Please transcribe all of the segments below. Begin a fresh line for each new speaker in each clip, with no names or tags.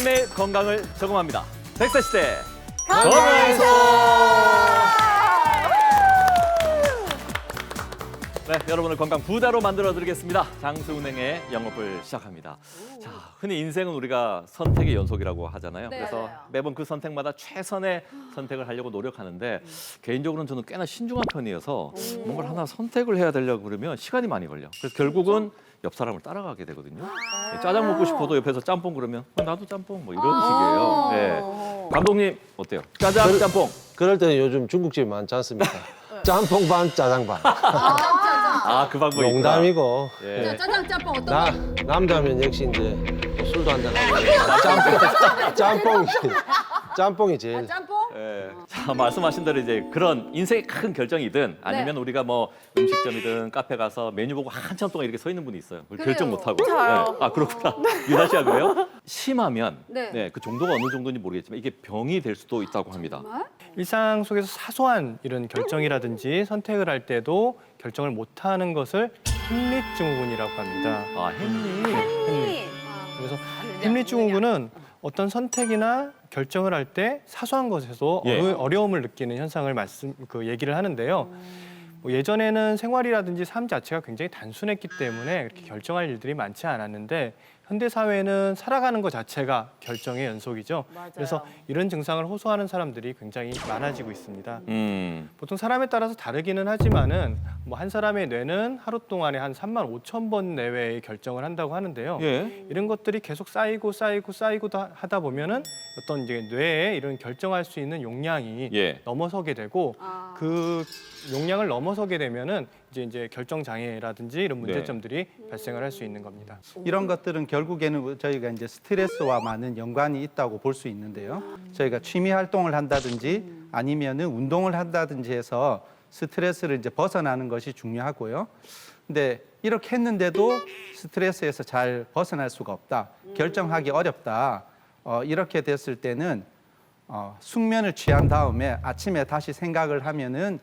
삶의 건강을 저금합니다. 100세 시대
건강해서.
네, 여러분을 건강 부자로 만들어드리겠습니다. 장수은행의 영업을 시작합니다. 자, 흔히 인생은 우리가 선택의 연속이라고 하잖아요.
네,
그래서
맞아요.
매번 그 선택마다 최선의 선택을 하려고 노력하는데 개인적으로는 저는 꽤나 신중한 편이어서 뭔가를 하나 선택을 해야 되려고 그러면 시간이 많이 걸려. 그래서 결국은 옆 사람을 따라가게 되거든요. 짜장 먹고 싶어도 옆에서 짬뽕 그러면 나도 짬뽕 뭐 이런 식이에요. 네. 감독님 어때요? 짜장, 짬뽕.
그럴 때는 요즘 중국집이 많지 않습니까? 짬뽕 반, 짜장 반.
아, 그 방법이 있구나.
농담이고.
예.
짜장 짬뽕 어떤 거?
남자면 역시 이제 뭐 술도 한잔 하고. 짬뽕이 제일.
짬뽕?
예. 자, 말씀하신 대로 이제 그런 인생의 큰 결정이든 아니면
네.
우리가 뭐 음식점이든 카페 가서 메뉴 보고 한참 동안 이렇게 서 있는 분이 있어요. 그걸
그래요.
결정 못 하고.
저요.
아, 그렇구나. 유나 씨가 그래요? 심하면
네.
그 정도가 어느 정도인지 모르겠지만 이게 병이 될 수도 있다고 합니다.
일상 속에서 사소한 이런 결정이라든지 선택을 할 때도 결정을 못하는 것을 햄릿증후군이라고 합니다.
아, 햄리.
햄릿. 그래서 햄릿증후군은 어떤 선택이나 결정을 할 때 사소한 것에서
예.
어려움을 느끼는 현상을 얘기를 하는데요. 뭐 예전에는 생활이라든지 삶 자체가 굉장히 단순했기 때문에 그렇게 결정할 일들이 많지 않았는데 현대 사회는 살아가는 것 자체가 결정의 연속이죠.
맞아요.
그래서 이런 증상을 호소하는 사람들이 굉장히 많아지고 있습니다. 보통 사람에 따라서 다르기는 하지만은 뭐 한 사람의 뇌는 하루 동안에 한 35,000번 내외의 결정을 한다고 하는데요.
예.
이런 것들이 계속 쌓이고 하다 보면은 어떤 이제 뇌에 이런 결정할 수 있는 용량이
예.
넘어서게 되고 그 용량을 넘어서게 되면은 이제 결정 장애라든지 이런 문제점들이 발생을 할 수 있는 겁니다.
이런 것들은 결국에는 저희가 이제 스트레스와 많은 연관이 있다고 볼 수 있는데요. 저희가 취미 활동을 한다든지 아니면은 운동을 한다든지 해서 스트레스를 이제 벗어나는 것이 중요하고요. 근데 이렇게 했는데도 스트레스에서 잘 벗어날 수가 없다. 결정하기 어렵다. 이렇게 됐을 때는 숙면을 취한 다음에 아침에 다시 생각을 하면은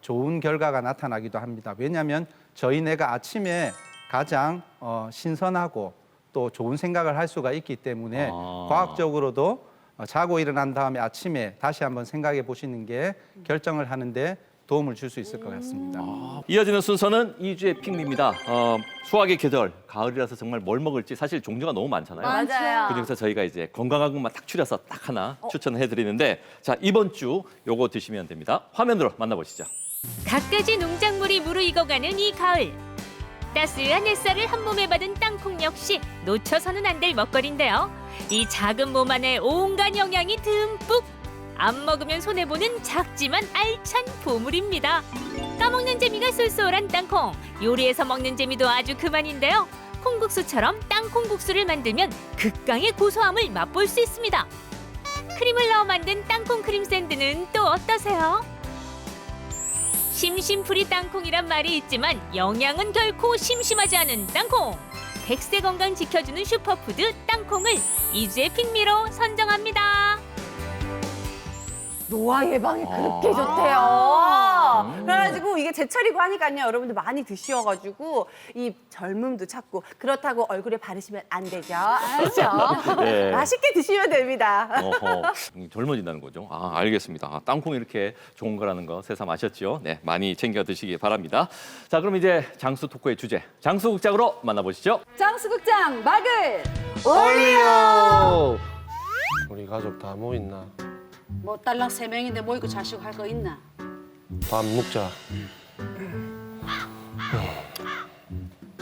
좋은 결과가 나타나기도 합니다. 왜냐하면 저희 뇌가 아침에 가장 신선하고 또 좋은 생각을 할 수가 있기 때문에 과학적으로도 자고 일어난 다음에 아침에 다시 한번 생각해 보시는 게 결정을 하는데 도움을 줄 수 있을 것 같습니다.
이어지는 순서는 2주의 픽미입니다. 수학의 계절, 가을이라서 정말 뭘 먹을지 사실 종류가 너무 많잖아요.
맞아요.
그중에서 저희가 이제 건강한 것만 딱 추려서 딱 하나 추천해 드리는데 자, 이번 주 요거 드시면 됩니다. 화면으로 만나보시죠.
갖가지 농작물이 무르익어가는 이 가을. 따스한 햇살을 한 몸에 받은 땅콩 역시 놓쳐서는 안 될 먹거리인데요. 이 작은 몸 안에 온갖 영양이 듬뿍. 안 먹으면 손해보는 작지만 알찬 보물입니다. 까먹는 재미가 쏠쏠한 땅콩. 요리해서 먹는 재미도 아주 그만인데요. 콩국수처럼 땅콩국수를 만들면 극강의 고소함을 맛볼 수 있습니다. 크림을 넣어 만든 땅콩 크림 샌드는 또 어떠세요? 심심풀이 땅콩이란 말이 있지만 영양은 결코 심심하지 않은 땅콩. 100세 건강 지켜주는 슈퍼푸드 땅콩을 2주의 픽미로 선정합니다.
노화 예방에 그렇게 좋대요. 그래가지고 이게 제철이고 하니까요. 여러분들 많이 드셔가지고 이 젊음도 찾고 그렇다고 얼굴에 바르시면 안 되죠. 알죠?
네.
맛있게 드시면 됩니다.
어허, 젊어진다는 거죠. 아, 알겠습니다. 아, 땅콩이 이렇게 좋은 거라는 거 새삼 아셨죠? 네, 많이 챙겨 드시기 바랍니다. 자, 그럼 이제 장수 토크의 주제, 장수극장으로 만나보시죠.
장수극장 막을
올려! 우리 가족 다 모였나?
뭐 딸랑 3명인데 모이고 자시고 할 거 있나?
밥 먹자.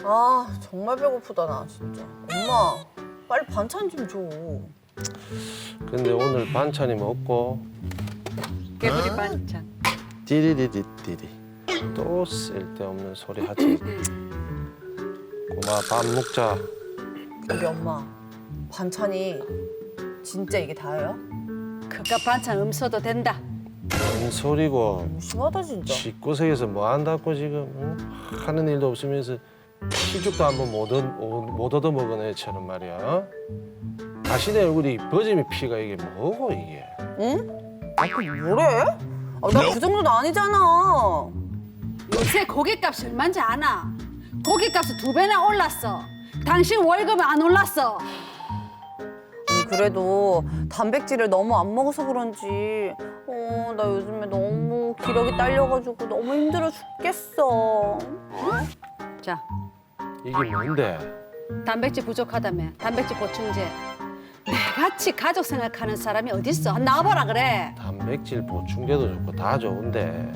아 정말 배고프다 나 진짜. 엄마 빨리 반찬 좀 줘.
근데 오늘 반찬이 먹고
개구리 반찬.
디리리리디리 또 쓸데없는 소리 하지. 고마 밥 먹자.
근데 엄마 반찬이 진짜 이게 다예요?
그깟 반찬 없어도 된다.
무슨 소리고.
심하다 진짜.
집구석에서 뭐 한다고 지금 응? 하는 일도 없으면서 피죽도 한번 못 얻어 먹은 애처럼 말이야. 어? 자신의 얼굴이 버짐이 피가 이게 뭐고 이게.
응? 아 그 뭐래? 나 그 정도는 아니잖아.
요새 고깃값이 얼마인지 아나? 고깃값이 2배나 올랐어. 당신 월급은 안 올랐어.
아니 그래도 단백질을 너무 안 먹어서 그런지 나 요즘에 너무 기력이 딸려가지고 너무 힘들어 죽겠어.
자,
이게 뭔데?
단백질 부족하다며. 단백질 보충제. 내같이 가족 생활하는 사람이 어딨어? 한번 나와봐라 그래.
단백질 보충제도 좋고 다 좋은데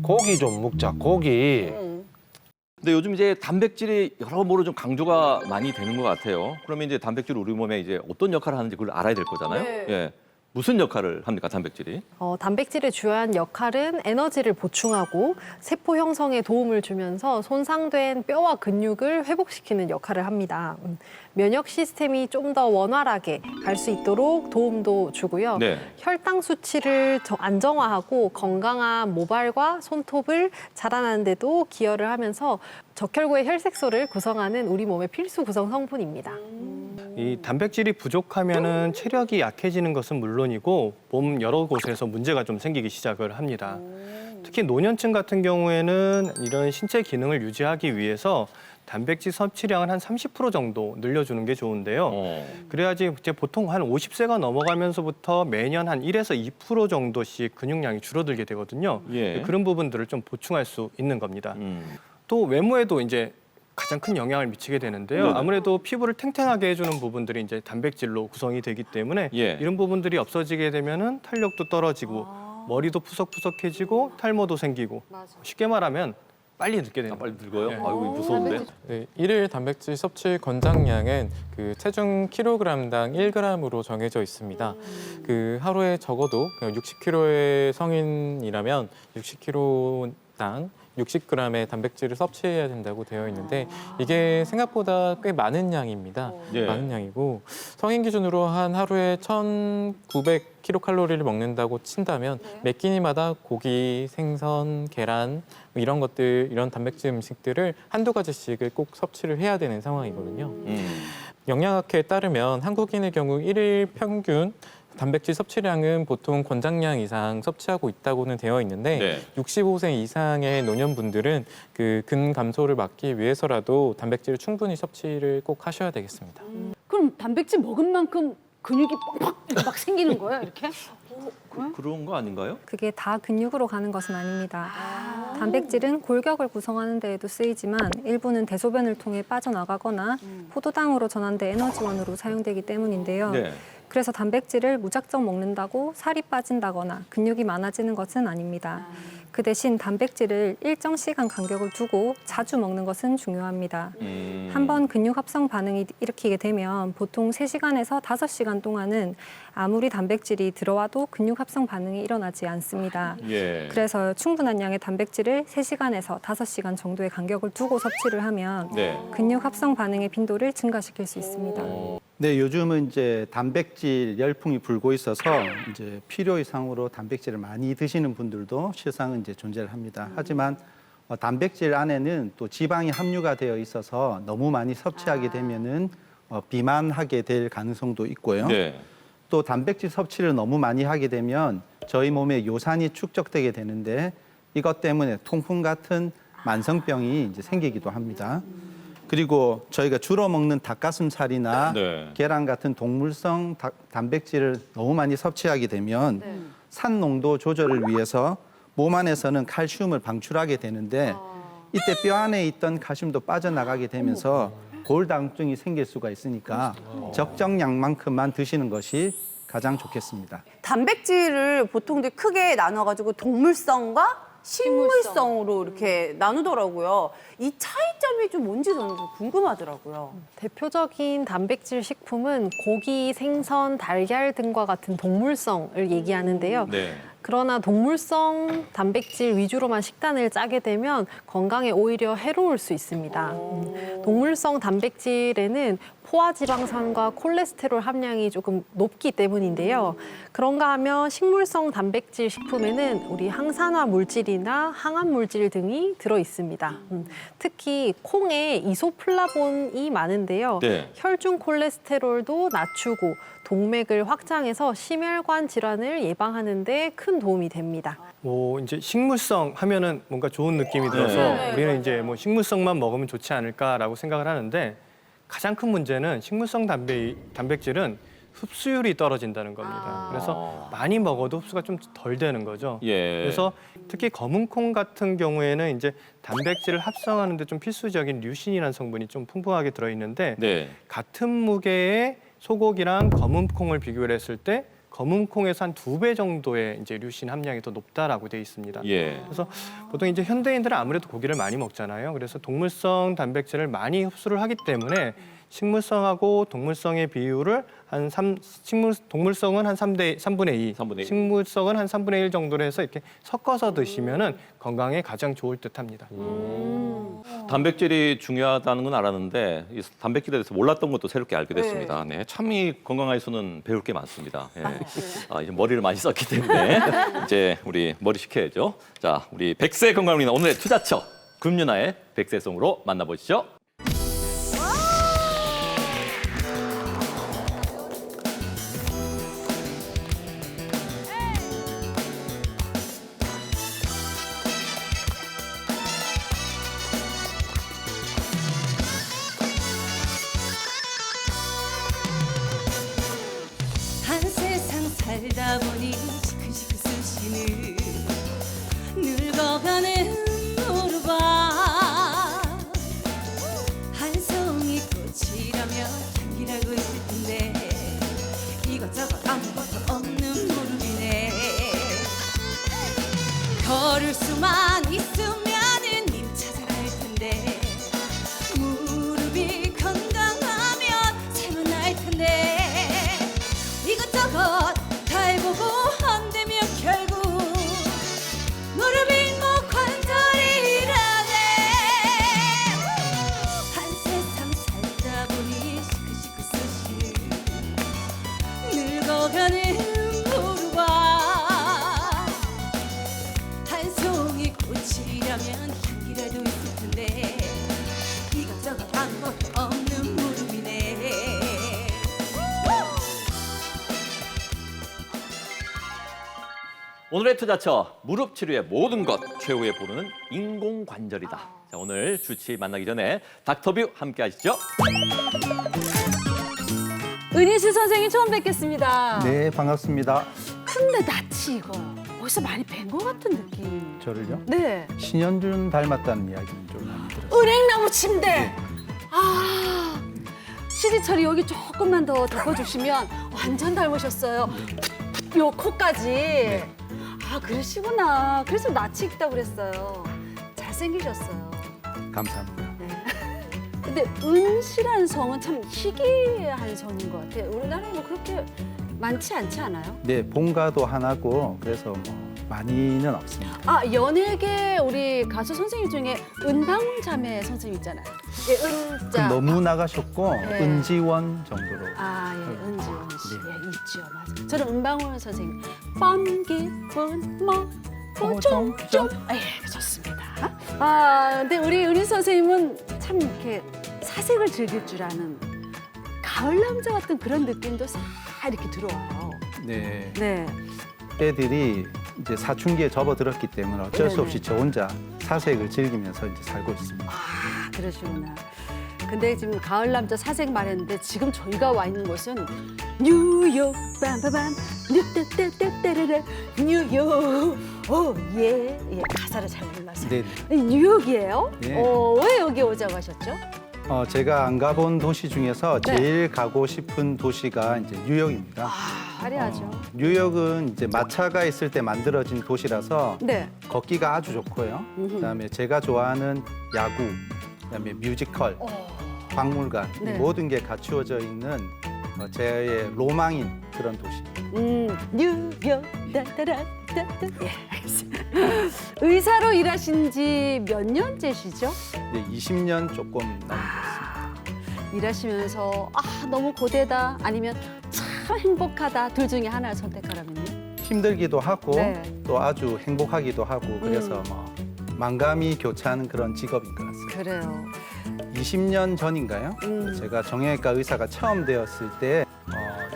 고기 좀 먹자, 고기.
근데 요즘 이제 단백질이 여러모로 좀 강조가 많이 되는 것 같아요. 그러면 이제 단백질이 우리 몸에 이제 어떤 역할을 하는지 그걸 알아야 될 거잖아요.
네.
예. 무슨 역할을 합니까, 단백질이?
단백질의 주요한 역할은 에너지를 보충하고 세포 형성에 도움을 주면서 손상된 뼈와 근육을 회복시키는 역할을 합니다. 면역 시스템이 좀 더 원활하게 갈 수 있도록 도움도 주고요.
네.
혈당 수치를 안정화하고 건강한 모발과 손톱을 자라나는 데도 기여를 하면서 적혈구의 혈색소를 구성하는 우리 몸의 필수 구성 성분입니다.
이 단백질이 부족하면은 체력이 약해지는 것은 물론이고 몸 여러 곳에서 문제가 좀 생기기 시작을 합니다. 특히 노년층 같은 경우에는 이런 신체 기능을 유지하기 위해서 단백질 섭취량을 한 30% 정도 늘려주는 게 좋은데요. 그래야지 이제 보통 한 50세가 넘어가면서부터 매년 한 1에서 2% 정도씩 근육량이 줄어들게 되거든요.
예.
그런 부분들을 좀 보충할 수 있는 겁니다. 또 외모에도 이제 가장 큰 영향을 미치게 되는데요.
네네.
아무래도 피부를 탱탱하게 해주는 부분들이 이제 단백질로 구성이 되기 때문에
예.
이런 부분들이 없어지게 되면은 탄력도 떨어지고 머리도 푸석푸석해지고 탈모도 생기고 쉽게 말하면 빨리 늙게 되는
빨리 늙어요?
예.
아이고, 무서운데?
네, 일일 단백질 섭취 권장량은 그 체중 킬로그램당 1g으로 정해져 있습니다. 그 하루에 적어도 60kg의 성인이라면 60kg당 60g의 단백질을 섭취해야 된다고 되어 있는데 이게 생각보다 꽤 많은 양입니다.
예.
많은 양이고 성인 기준으로 한 하루에 1,900kcal를 먹는다고 친다면 매 끼니마다 고기, 생선, 계란 이런 것들, 이런 단백질 음식들을 한두 가지씩을 꼭 섭취를 해야 되는 상황이거든요. 영양학회에 따르면 한국인의 경우 일일 평균 단백질 섭취량은 보통 권장량 이상 섭취하고 있다고는 되어 있는데
네.
65세 이상의 노년분들은 그 근감소를 막기 위해서라도 단백질을 충분히 섭취를 꼭 하셔야 되겠습니다.
그럼 단백질 먹은 만큼 근육이 뻥뻥 이렇게 막 생기는 거예요, 이렇게?
그런 거 아닌가요?
그게 다 근육으로 가는 것은 아닙니다. 단백질은 골격을 구성하는 데에도 쓰이지만 일부는 대소변을 통해 빠져나가거나 포도당으로 전환돼 에너지원으로 사용되기 때문인데요.
네.
그래서 단백질을 무작정 먹는다고 살이 빠진다거나 근육이 많아지는 것은 아닙니다. 그 대신 단백질을 일정 시간 간격을 두고 자주 먹는 것은 중요합니다. 한번 근육 합성 반응이 일으키게 되면 보통 3시간에서 5시간 동안은 아무리 단백질이 들어와도 근육 합성 반응이 일어나지 않습니다.
예.
그래서 충분한 양의 단백질을 3시간에서 5시간 정도의 간격을 두고 섭취를 하면
네.
근육 합성 반응의 빈도를 증가시킬 수 있습니다.
네, 요즘은 이제 단백질 열풍이 불고 있어서 이제 필요 이상으로 단백질을 많이 드시는 분들도 실상은 이제 존재를 합니다. 하지만 단백질 안에는 또 지방이 함유가 되어 있어서 너무 많이 섭취하게 되면은 비만하게 될 가능성도 있고요.
네.
또 단백질 섭취를 너무 많이 하게 되면 저희 몸에 요산이 축적되게 되는데 이것 때문에 통풍 같은 만성병이 이제 생기기도 합니다. 그리고 저희가 주로 먹는 닭가슴살이나
네.
계란 같은 동물성 단백질을 너무 많이 섭취하게 되면 산 농도 조절을 위해서 몸 안에서는 칼슘을 방출하게 되는데 이때 뼈 안에 있던 칼슘도 빠져나가게 되면서 골다공증이 생길 수가 있으니까 적정량만큼만 드시는 것이 가장 좋겠습니다.
단백질을 보통 이제 크게 나눠가지고 동물성과 식물성으로 이렇게 나누더라고요. 이 차이점이 좀 뭔지 저는 좀 궁금하더라고요.
대표적인 단백질 식품은 고기, 생선, 달걀 등과 같은 동물성을 얘기하는데요.
네.
그러나 동물성 단백질 위주로만 식단을 짜게 되면 건강에 오히려 해로울 수 있습니다. 동물성 단백질에는 포화지방산과 콜레스테롤 함량이 조금 높기 때문인데요. 그런가 하면 식물성 단백질 식품에는 우리 항산화 물질이나 항암 물질 등이 들어 있습니다. 특히 콩에 이소플라본이 많은데요.
네.
혈중 콜레스테롤도 낮추고 동맥을 확장해서 심혈관 질환을 예방하는 데 큰 도움이 됩니다.
뭐 이제 식물성 하면은 뭔가 좋은 느낌이 들어서
네,
우리는
맞아요.
이제 뭐 식물성만 먹으면 좋지 않을까라고 생각을 하는데 가장 큰 문제는 식물성 단백질은 흡수율이 떨어진다는 겁니다. 그래서 많이 먹어도 흡수가 좀 덜 되는 거죠.
예.
그래서 특히 검은 콩 같은 경우에는 이제 단백질을 합성하는데 좀 필수적인 류신이라는 성분이 좀 풍부하게 들어있는데
네.
같은 무게의 소고기랑 검은 콩을 비교를 했을 때 검은 콩에서 한 2배 정도의 이제 류신 함량이 더 높다라고 되어 있습니다.
예.
그래서 보통 이제 현대인들은 아무래도 고기를 많이 먹잖아요. 그래서 동물성 단백질을 많이 흡수를 하기 때문에 식물성하고 동물성의 비율을 동물성은 한 3분의 2,
3분의 1.
식물성은 한 3분의 1 정도로 해서 이렇게 섞어서 드시면은 건강에 가장 좋을 듯합니다.
단백질이 중요하다는 건 알았는데 이 단백질에 대해서 몰랐던 것도 새롭게 알게 됐습니다. 네, 참 이 건강에서는 배울 게 많습니다. 예. 이제 머리를 많이 썼기 때문에 이제 우리 머리 식혀야죠. 자, 우리 100세 건강을 위한 오늘의 투자처 금윤아의 100세송으로 만나보시죠.
한 세상 살다 보니 시큰시큰 쑤시는 늙어가는 노루밭 한 송이 꽃이라면 향기라고 있을 텐데 이것저것 아무것도 없는 무릎이네 걸을 수만 있으면은 님 찾아갈 텐데 무릎이 건강하면 새로 날 텐데 이것저것 다 해보고 안 되면 결국 무릎이 목 관절이라네 한 세상 살다 보니 시큰시큰 쑤시는 늙어가는 무릎아 한 송이 꽃이라면 향기라도 있을 텐데 이것저것 아무것도 없는 무릎이네
오늘의 투자처 무릎 치료의 모든 것 최후의 보루는 인공관절이다. 자, 오늘 주치 만나기 전에 닥터뷰 함께 하시죠.
은희수 선생님 처음 뵙겠습니다.
네, 반갑습니다.
근데 낯이 이거 어디서 많이 뵌 것 같은 느낌.
저를요?
네.
신현준 닮았다는 이야기는 좀 많이 들었어요.
은행나무 침대. 아, 시리철이 여기 조금만 더 덮어주시면 완전 닮으셨어요. 요 코까지. 아, 그러시구나. 그래서 낯이 있다고 그랬어요. 잘생기셨어요.
감사합니다.
근데 은씨라는 성은 참 희귀한 성인 것 같아요. 우리나라에 뭐 그렇게 많지 않지 않아요?
네, 본가도 하나고 그래서 뭐 많이는 없습니다.
아, 연예계 우리 가수 선생님 중에 은방울 자매 선생님 있잖아요. 예, 은자.
너무 나가셨고
네.
은지원 정도로.
아, 예, 은지원 씨.
네.
예, 있죠, 맞아. 저는 은방울 선생님. 뻔 기분 먹고 좀. 예, 좋습니다. 아, 근데 우리 은희 선생님은 참 이렇게 사색을 즐길 줄 아는 가을 남자 같은 그런 느낌도 싹 이렇게 들어와요.
네.
네.
애들이 이제 사춘기에 접어들었기 때문에 어쩔 수
네네.
없이 저 혼자 사색을 즐기면서 이제 살고 있습니다.
아, 그러시구나. 근데 지금 가을 남자 사색 말했는데 지금 저희가 와 있는 곳은 뉴욕 빰빰빰 뉴떼떼떼떼레레 뉴욕 오예 예, 가사를 잘 몰라서
네.
뉴욕이에요?
네.
왜 여기 오자고 하셨죠?
제가 안 가본 도시 중에서
네.
제일 가고 싶은 도시가 이제 뉴욕입니다.
화려하죠.
뉴욕은 이제 마차가 있을 때 만들어진 도시라서
네.
걷기가 아주 좋고요. 그다음에 제가 좋아하는 야구, 그다음에 뮤지컬, 박물관 이
네.
모든 게 갖추어져 있는 제 로망인 그런 도시.
뉴욕 따따라따따 예, 알겠습니다. 의사로 일하신 지 몇 년째시죠?
네, 20년 조금 넘은 것 같습니다.
일하시면서 너무 고되다 아니면 참 행복하다 둘 중에 하나를 선택하라면요?
힘들기도 하고
네.
또 아주 행복하기도 하고 그래서 뭐 만감이 교차하는 그런 직업인 것 같습니다.
그래요.
20년 전인가요? 제가 정형외과 의사가 처음 되었을 때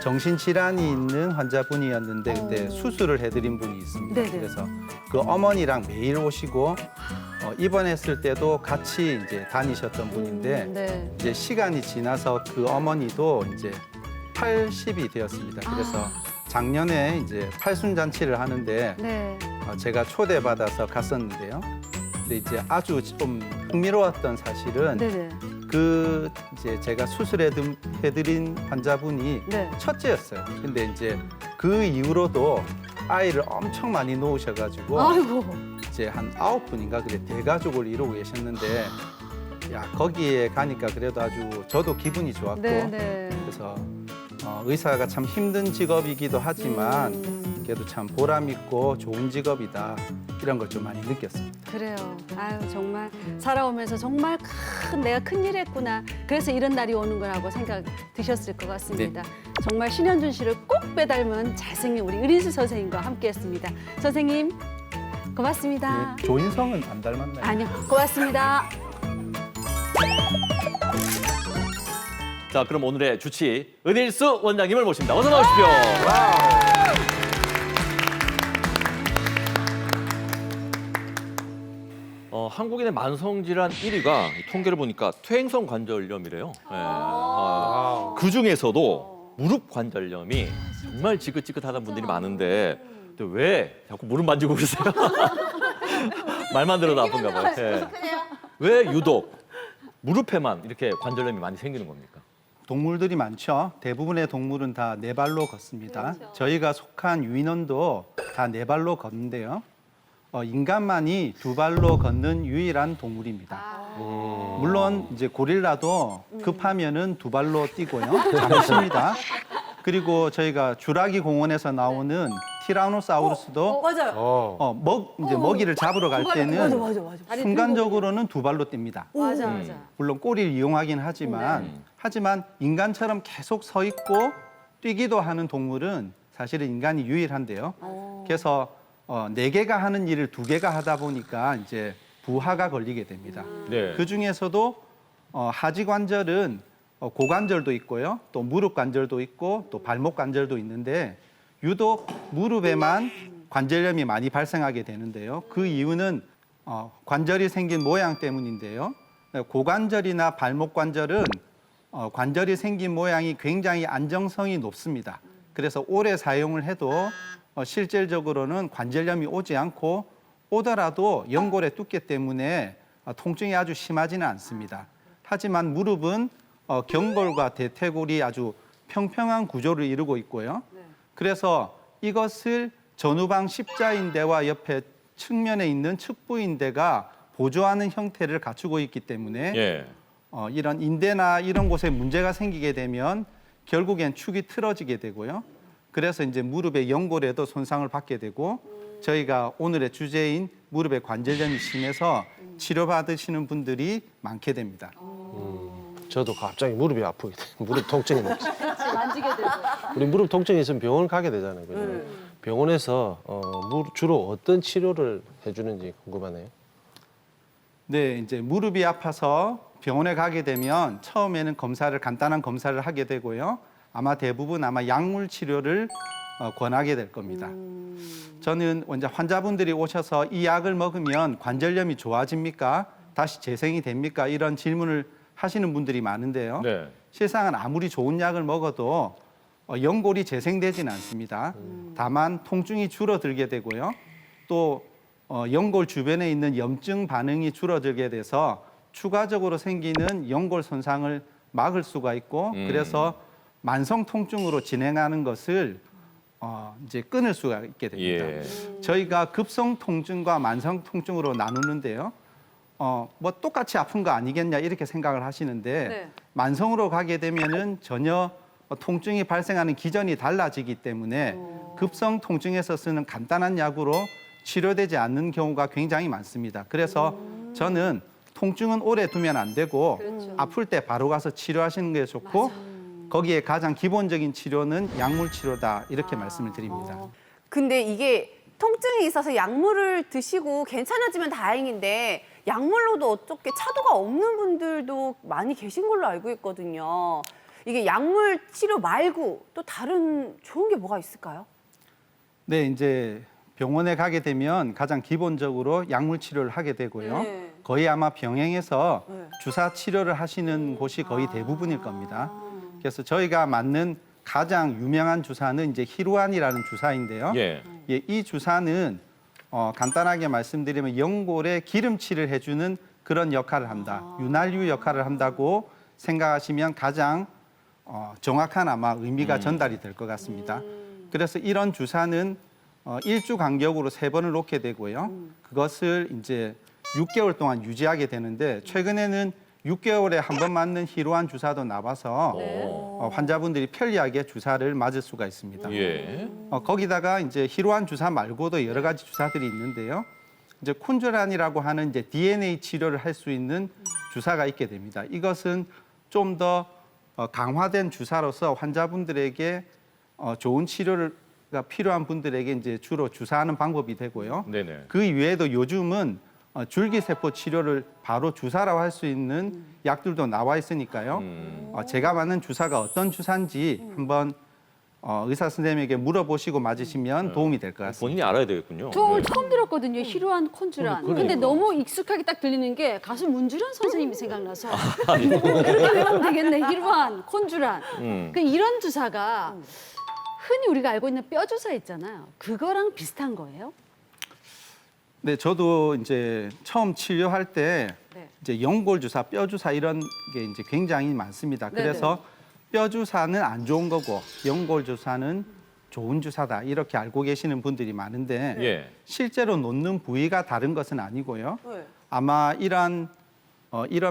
정신질환이 있는 환자분이었는데 그때 수술을 해드린 분이 있습니다.
네네.
그래서 그 어머니랑 매일 오시고 입원했을 때도 같이 이제 다니셨던 분인데
네.
이제 시간이 지나서 그 어머니도 이제 80이 되었습니다. 그래서 작년에 이제 팔순잔치를 하는데
네.
제가 초대받아서 갔었는데요. 근데 이제 아주 좀 흥미로웠던 사실은
네네.
그 이제 제가 수술해드린 환자분이
네.
첫째였어요. 근데 이제 그 이후로도 아이를 엄청 많이 놓으셔가지고
아이고.
이제 한 9분인가 그래 대가족을 이루고 계셨는데 야 거기에 가니까 그래도 아주 저도 기분이 좋았고
네네.
그래서 의사가 참 힘든 직업이기도 하지만 그래도 참 보람 있고 좋은 직업이다 이런 걸 좀 많이 느꼈습니다.
그래요. 아유 정말 살아오면서 정말 내가 큰일 했구나. 그래서 이런 날이 오는 거라고 생각 드셨을 것 같습니다. 정말 신현준 씨를 꼭 빼닮은 잘생긴 우리 은희수 선생님과 함께했습니다. 선생님 고맙습니다.
조인성은 안 닮았나요?
아니요 고맙습니다.
자, 그럼 오늘의 주치 은일수 원장님을 모십니다. 어서 나오십시오. 한국인의 만성질환 1위가 통계를 보니까 퇴행성 관절염이래요. 그 중에서도 무릎 관절염이 정말 지긋지긋하다는 분들이 많은데 왜 자꾸 무릎 만지고 그러세요? 말만 들어도 아픈가 봐요. 예. 왜 유독 무릎에만 이렇게 관절염이 많이 생기는 겁니까?
동물들이 많죠. 대부분의 동물은 다 네 발로 걷습니다. 저희가 속한 유인원도 다 네 발로 걷는데요. 인간만이 두 발로 걷는 유일한 동물입니다. 물론 이제 고릴라도 급하면은 두 발로 뛰고요. 잠시입니다. 그리고 저희가 주라기 공원에서 나오는 티라노사우루스도
맞아요.
이제 먹이를 잡으러 갈 때는
맞아.
순간적으로는 두 발로 뜁니다.
맞아.
물론 꼬리를 이용하긴 하지만 인간처럼 계속 서 있고 뛰기도 하는 동물은 사실은 인간이 유일한데요. 그래서 네 개가 하는 일을 두 개가 하다 보니까 이제 부하가 걸리게 됩니다.
네.
그 중에서도 하지 관절은 고관절도 있고요, 또 무릎 관절도 있고 또 발목 관절도 있는데 유독 무릎에만 관절염이 많이 발생하게 되는데요. 그 이유는 관절이 생긴 모양 때문인데요. 고관절이나 발목 관절은 관절이 생긴 모양이 굉장히 안정성이 높습니다. 그래서 오래 사용을 해도 실질적으로는 관절염이 오지 않고 오더라도 연골의 두께 때문에 통증이 아주 심하지는 않습니다. 하지만 무릎은 경골과 대퇴골이 아주 평평한 구조를 이루고 있고요. 그래서 이것을 전후방 십자인대와 옆에 측면에 있는 측부인대가 보조하는 형태를 갖추고 있기 때문에 이런 인대나 이런 곳에 문제가 생기게 되면 결국엔 축이 틀어지게 되고요. 그래서 이제 무릎의 연골에도 손상을 받게 되고 저희가 오늘의 주제인 무릎의 관절염이 심해서 치료받으시는 분들이 많게 됩니다.
저도 갑자기 무릎이 아프게 돼. 무릎 통증이 뭐지?
만지게 되고.
우리 무릎 통증이 있으면 병원을 가게 되잖아요. 그죠? 병원에서 주로 어떤 치료를 해주는지 궁금하네요.
네, 이제 무릎이 아파서 병원에 가게 되면 처음에는 간단한 검사를 하게 되고요. 아마 대부분 약물 치료를 권하게 될 겁니다. 저는 이제 환자분들이 오셔서 이 약을 먹으면 관절염이 좋아집니까? 다시 재생이 됩니까? 이런 질문을 하시는 분들이 많은데요.
네.
실상은 아무리 좋은 약을 먹어도 연골이 재생되지는 않습니다. 다만 통증이 줄어들게 되고요. 또 연골 주변에 있는 염증 반응이 줄어들게 돼서 추가적으로 생기는 연골 손상을 막을 수가 있고 그래서 만성 통증으로 진행하는 것을 이제 끊을 수가 있게 됩니다. 저희가 급성 통증과 만성 통증으로 나누는데요. 뭐 똑같이 아픈 거 아니겠냐 이렇게 생각을 하시는데 만성으로 가게 되면은 전혀 통증이 발생하는 기전이 달라지기 때문에 급성 통증에서 쓰는 간단한 약으로 치료되지 않는 경우가 굉장히 많습니다. 그래서 저는 통증은 오래 두면 안 되고 아플 때 바로 가서 치료하시는 게 좋고 거기에 가장 기본적인 치료는 약물 치료다 이렇게 말씀을 드립니다.
근데 이게 통증이 있어서 약물을 드시고 괜찮아지면 다행인데 약물로도 어떻게 차도가 없는 분들도 많이 계신 걸로 알고 있거든요. 이게 약물 치료 말고 또 다른 좋은 게 뭐가 있을까요?
네, 이제 병원에 가게 되면 가장 기본적으로 약물 치료를 하게 되고요. 거의 아마 병행해서 주사 치료를 하시는 곳이 거의 대부분일 겁니다. 그래서 저희가 맞는 가장 유명한 주사는 이제 히루안이라는 주사인데요.
예.
예, 이 주사는 간단하게 말씀드리면 연골에 기름칠을 해주는 그런 역할을 한다. 윤활유 역할을 한다고 생각하시면 가장 정확한 아마 의미가 전달이 될 것 같습니다. 그래서 이런 주사는 일주 간격으로 3번을 놓게 되고요. 그것을 이제 6개월 동안 유지하게 되는데 최근에는 6개월에 한 번 맞는 히루안 주사도 나와서 환자분들이 편리하게 주사를 맞을 수가 있습니다.
예.
거기다가 이제 히루안 주사 말고도 여러 가지 주사들이 있는데요. 이제 콘주란이라고 하는 이제 DNA 치료를 할 수 있는 주사가 있게 됩니다. 이것은 좀 더 강화된 주사로서 환자분들에게 좋은 치료가 필요한 분들에게 이제 주로 주사하는 방법이 되고요.
네네.
그 이외에도 요즘은 줄기세포 치료를 바로 주사로 할 수 있는 약들도 나와 있으니까요. 제가 맞는 주사가 어떤 주사인지 한번 의사 선생님에게 물어보시고 맞으시면 도움이 될 것 같습니다.
본인이 알아야 되겠군요.
저 오늘
네.
처음 들었거든요. 히루안 콘주란.
그러니까.
근데 너무 익숙하게 딱 들리는 게 가수 문주란 선생님이 생각나서 그렇게 외우면 되겠네. 히루안 콘주란. 그 이런 주사가 흔히 우리가 알고 있는 뼈 주사 있잖아요. 그거랑 비슷한 거예요?
네, 저도 이제 처음 치료할 때
네.
이제 연골 주사, 뼈 주사 이런 게 이제 굉장히 많습니다.
네네.
그래서 뼈 주사는 안 좋은 거고 연골 주사는 좋은 주사다 이렇게 알고 계시는 분들이 많은데
예.
실제로 놓는 부위가 다른 것은 아니고요.
네.
아마 이런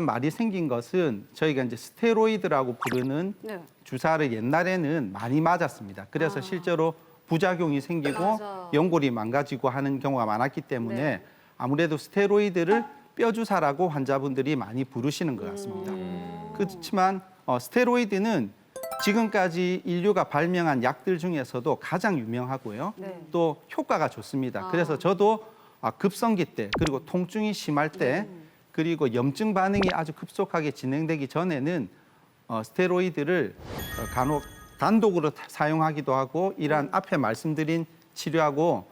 말이 생긴 것은 저희가 이제 스테로이드라고 부르는
네.
주사를 옛날에는 많이 맞았습니다. 그래서 실제로 부작용이 생기고
맞아.
연골이 망가지고 하는 경우가 많았기 때문에
네.
아무래도 스테로이드를 뼈 주사라고 환자분들이 많이 부르시는 것 같습니다. 그렇지만 스테로이드는 지금까지 인류가 발명한 약들 중에서도 가장 유명하고요.
네.
또 효과가 좋습니다. 그래서 저도 급성기 때 그리고 통증이 심할 때 그리고 염증 반응이 아주 급속하게 진행되기 전에는 스테로이드를 간혹 단독으로 사용하기도 하고 이러한 앞에 말씀드린 치료하고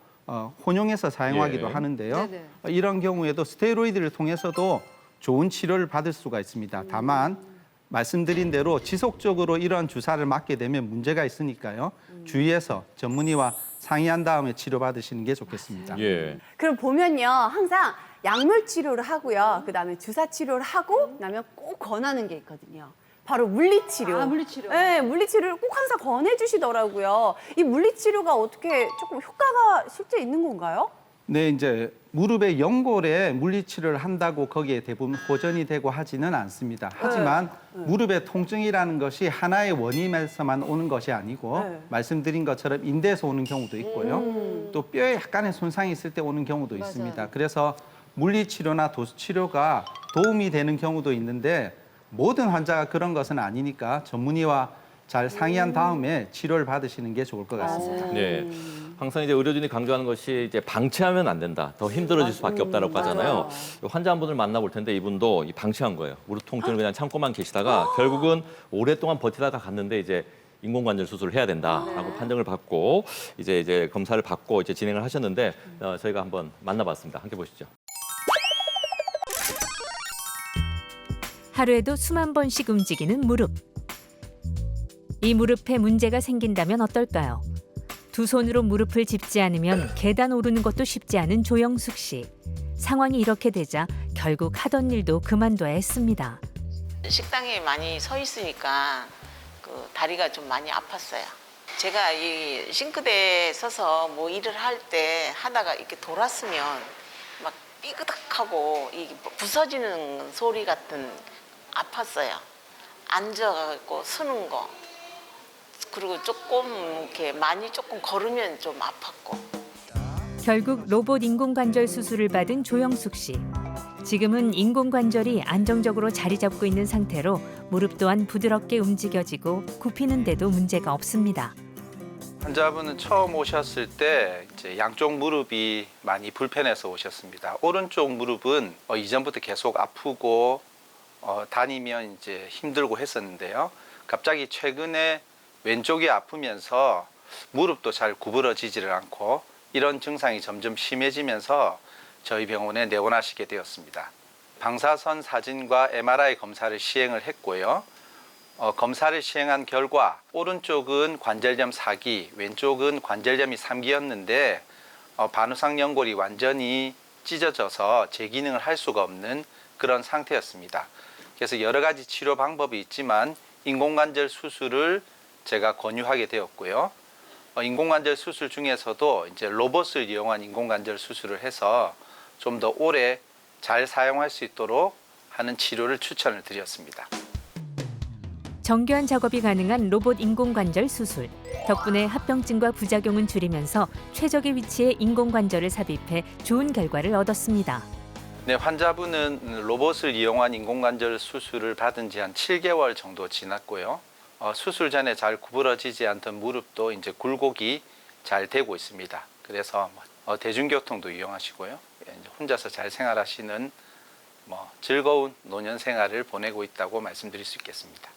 혼용해서 사용하기도
예.
하는데요.
네네.
이런 경우에도 스테로이드를 통해서도 좋은 치료를 받을 수가 있습니다. 다만 말씀드린 대로 지속적으로 이런 주사를 맞게 되면 문제가 있으니까요. 주의해서 전문의와 상의한 다음에 치료받으시는 게 좋겠습니다.
예.
그럼 보면요, 항상 약물 치료를 하고요, 그다음에 주사 치료를 하고 나면 꼭 권하는 게 있거든요. 바로 물리치료.
아, 물리치료.
네, 물리치료를 꼭 항상 권해주시더라고요. 이 물리치료가 어떻게 조금 효과가 실제 있는 건가요?
네, 이제 무릎의 연골에 물리치료를 한다고 거기에 대부분 호전이 되고 하지는 않습니다. 하지만 무릎의 통증이라는 것이 하나의 원인에서만 오는 것이 아니고
네.
말씀드린 것처럼 인대에서 오는 경우도 있고요. 또 뼈에 약간의 손상이 있을 때 오는 경우도 있습니다. 그래서 물리치료나 도수치료가 도움이 되는 경우도 있는데 모든 환자가 그런 것은 아니니까 전문의와 잘 상의한 다음에 치료를 받으시는 게 좋을 것 같습니다.
네. 항상 이제 의료진이 강조하는 것이 이제 방치하면 안 된다. 더 힘들어질 수밖에 없다라고 하잖아요. 환자 한 분을 만나볼 텐데 이분도 이 방치한 거예요. 무릎 통증을 그냥 참고만 계시다가 결국은 오랫동안 버티다가 갔는데 이제 인공관절 수술을 해야 된다라고 판정을 받고 이제 검사를 받고 이제 진행을 하셨는데 저희가 한번 만나봤습니다. 함께 보시죠.
하루에도 수만 번씩 움직이는 무릎. 이 무릎에 문제가 생긴다면 어떨까요? 두 손으로 무릎을 짚지 않으면 계단 오르는 것도 쉽지 않은 조영숙 씨. 상황이 이렇게 되자 결국 하던 일도 그만둬야 했습니다.
식당에 많이 서 있으니까 그 다리가 좀 많이 아팠어요. 제가 이 싱크대에 서서 뭐 일을 할 때 하다가 이렇게 돌았으면 막 삐그덕하고 이게 부서지는 소리 같은 아팠어요. 앉아갖고 서는 거. 그리고 조금 이렇게 많이 조금 걸으면 좀 아팠고.
결국 로봇 인공관절 수술을 받은 조영숙 씨. 지금은 인공관절이 안정적으로 자리 잡고 있는 상태로 무릎 또한 부드럽게 움직여지고 굽히는 데도 문제가 없습니다.
환자분은 처음 오셨을 때 이제 양쪽 무릎이 많이 불편해서 오셨습니다. 오른쪽 무릎은 이전부터 계속 아프고 다니면 이제 힘들고 했었는데요. 갑자기 최근에 왼쪽이 아프면서 무릎도 잘 구부러지지를 않고 이런 증상이 점점 심해지면서 저희 병원에 내원하시게 되었습니다. 방사선 사진과 MRI 검사를 시행을 했고요. 검사를 시행한 결과 오른쪽은 관절염 4기, 왼쪽은 관절염이 3기였는데 반우상 연골이 완전히 찢어져서 제 기능을 할 수가 없는 그런 상태였습니다. 그래서 여러 가지 치료 방법이 있지만 인공관절 수술을 제가 권유하게 되었고요. 인공관절 수술 중에서도 이제 로봇을 이용한 인공관절 수술을 해서 좀 더 오래 잘 사용할 수 있도록 하는 치료를 추천을 드렸습니다.
정교한 작업이 가능한 로봇 인공관절 수술. 덕분에 합병증과 부작용은 줄이면서 최적의 위치에 인공관절을 삽입해 좋은 결과를 얻었습니다.
네, 환자분은 로봇을 이용한 인공관절 수술을 받은 지 한 7개월 정도 지났고요. 수술 전에 잘 구부러지지 않던 무릎도 이제 굴곡이 잘 되고 있습니다. 그래서 대중교통도 이용하시고요. 이제 혼자서 잘 생활하시는 즐거운 노년 생활을 보내고 있다고 말씀드릴 수 있겠습니다.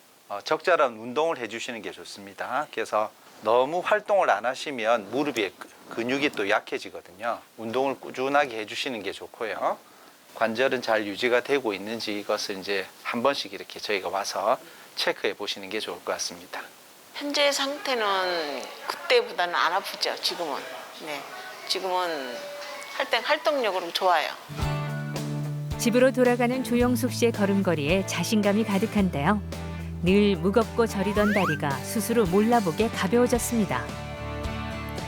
적절한 운동을 해주시는 게 좋습니다. 그래서 너무 활동을 안 하시면 무릎의 근육이 또 약해지거든요. 운동을 꾸준하게 해주시는 게 좋고요. 관절은 잘 유지가 되고 있는지 이것을 이제 한 번씩 이렇게 저희가 와서 체크해 보시는 게 좋을 것 같습니다.
현재 상태는 그때보다는 안 아프죠. 지금은. 네, 지금은 활동력으로 좋아요.
집으로 돌아가는 조영숙 씨의 걸음걸이에 자신감이 가득한데요. 늘 무겁고 저리던 다리가 수술 후 몰라보게 가벼워졌습니다.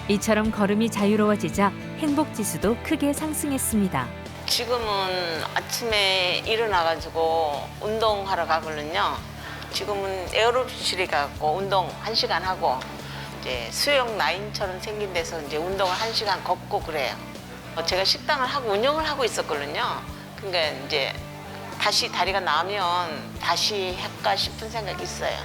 이처럼 걸음이 자유로워지자 행복지수도 크게 상승했습니다.
지금은 아침에 일어나가지고 운동하러 가거든요. 지금은 에어로빅실에 가고 운동 1시간 하고 이제 수영 라인처럼 생긴 데서 이제 운동을 1시간 걷고 그래요. 제가 식당을 하고 운영을 하고 있었거든요. 그러니까 이제 다시 다리가 나으면 다시 할까 싶은 생각이 있어요.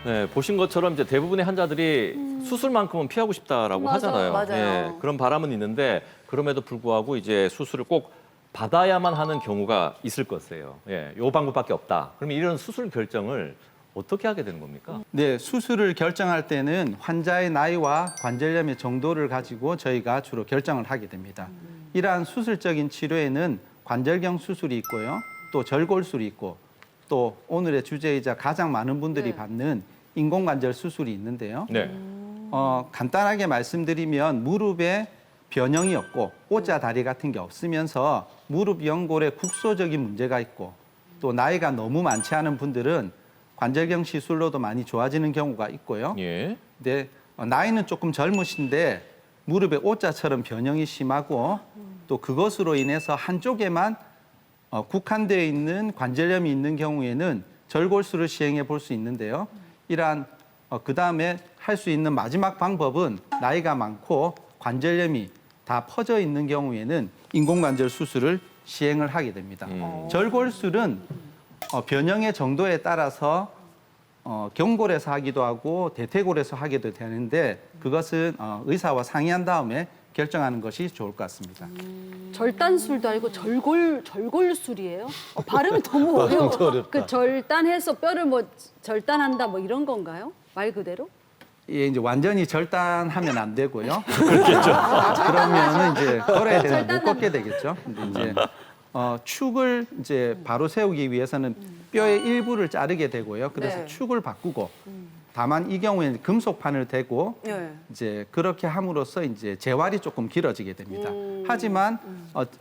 네, 보신 것처럼 이제 대부분의 환자들이 수술만큼은 피하고 싶다라고 하잖아요.
맞아요.
예, 그런 바람은 있는데 그럼에도 불구하고 이제 수술을 꼭 받아야만 하는 경우가 있을 것이에요. 예, 요 방법밖에 없다. 그러면 이런 수술 결정을 어떻게 하게 되는 겁니까?
네, 수술을 결정할 때는 환자의 나이와 관절염의 정도를 가지고 저희가 주로 결정을 하게 됩니다. 이러한 수술적인 치료에는 관절경 수술이 있고요. 또 절골술이 있고 또 오늘의 주제이자 가장 많은 분들이 받는 인공관절 수술이 있는데요.
네.
간단하게 말씀드리면 무릎에 변형이 없고 오자 다리 같은 게 없으면서 무릎 연골에 국소적인 문제가 있고 또 나이가 너무 많지 않은 분들은 관절경 시술로도 많이 좋아지는 경우가 있고요.
예.
근데 나이는 조금 젊으신데 무릎에 오자처럼 변형이 심하고 또 그것으로 인해서 한쪽에만 국한되어 있는 관절염이 있는 경우에는 절골술을 시행해 볼 수 있는데요. 이러한 그다음에 할 수 있는 마지막 방법은 나이가 많고 관절염이 다 퍼져 있는 경우에는 인공관절 수술을 시행을 하게 됩니다. 절골술은 변형의 정도에 따라서 경골에서 하기도 하고 대퇴골에서 하기도 되는데 그것은 의사와 상의한 다음에 결정하는 것이 좋을 것 같습니다.
절단술도 아니고 절골술이에요? 발음이 너무 어려워.
어렵다.
그 절단해서 뼈를 뭐 절단한다 뭐 이런 건가요? 말 그대로?
예, 이제 완전히 절단하면 안 되고요. 그렇겠죠. 그러면은 이제 걸어야 되면 못 걷게 되겠죠. 근데 이제 축을 이제 바로 세우기 위해서는 뼈의 일부를 자르게 되고요. 그래서
네.
축을 바꾸고 다만 이 경우에는 금속판을 대고
네.
이제 그렇게 함으로써 이제 재활이 조금 길어지게 됩니다. 하지만